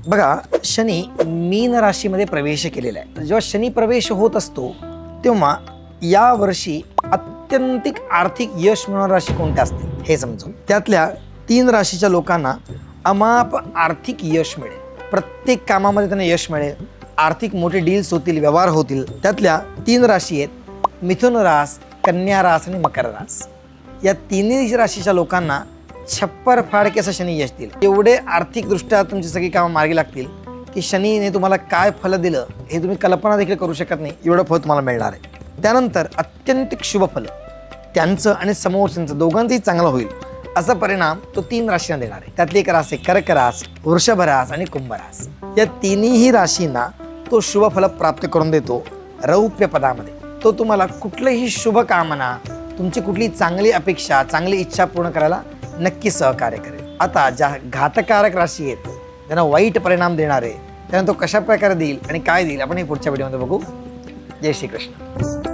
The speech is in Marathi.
बघा, शनी मीन राशीमध्ये प्रवेश केलेला आहे. जेव्हा शनी प्रवेश होत असतो तेव्हा या वर्षी अत्यंतिक आर्थिक यश मिळणारी राशी कोणत्या असते हे समजून. त्यातल्या 3 राशीच्या लोकांना अमाप आर्थिक यश मिळेल. प्रत्येक कामामध्ये त्यांना यश मिळेल. आर्थिक मोठे डील्स होतील, व्यवहार होतील. त्यातल्या 3 राशी आहेत मिथुन रास, कन्या रास आणि मकर रास. या तिन्ही राशीच्या लोकांना छप्पर फाडके असं शनी यश देईल. एवढे आर्थिकदृष्ट्या तुमची सगळी कामं मार्गी लागतील की शनीने तुम्हाला काय फल दिलं हे तुम्ही कल्पना देखील करू शकत नाही, एवढं फळ तुम्हाला मिळणार आहे. त्यानंतर अत्यंतिक शुभ फल त्यांचं आणि समोरच्यांचं दोघांचंही चांगलं होईल असा परिणाम तो 3 राशींना देणार आहे. त्यातली एक रास आहे कर्क रास, वृषभ रास आणि कुंभ रास. या तिन्ही राशींना तो शुभ फल प्राप्त करून देतो रौप्य पदामध्ये. तो तुम्हाला कुठलीही शुभ कामना, तुमची कुठली चांगली अपेक्षा, चांगली इच्छा पूर्ण करायला नक्की सहकार्य करेल. आता ज्या घातकारक राशी आहेत त्यांना वाईट परिणाम देणार आहे, त्यांना तो कशा प्रकारे देईल आणि काय देईल आपण हे पुढच्या व्हिडिओमध्ये बघू. जय श्री कृष्ण.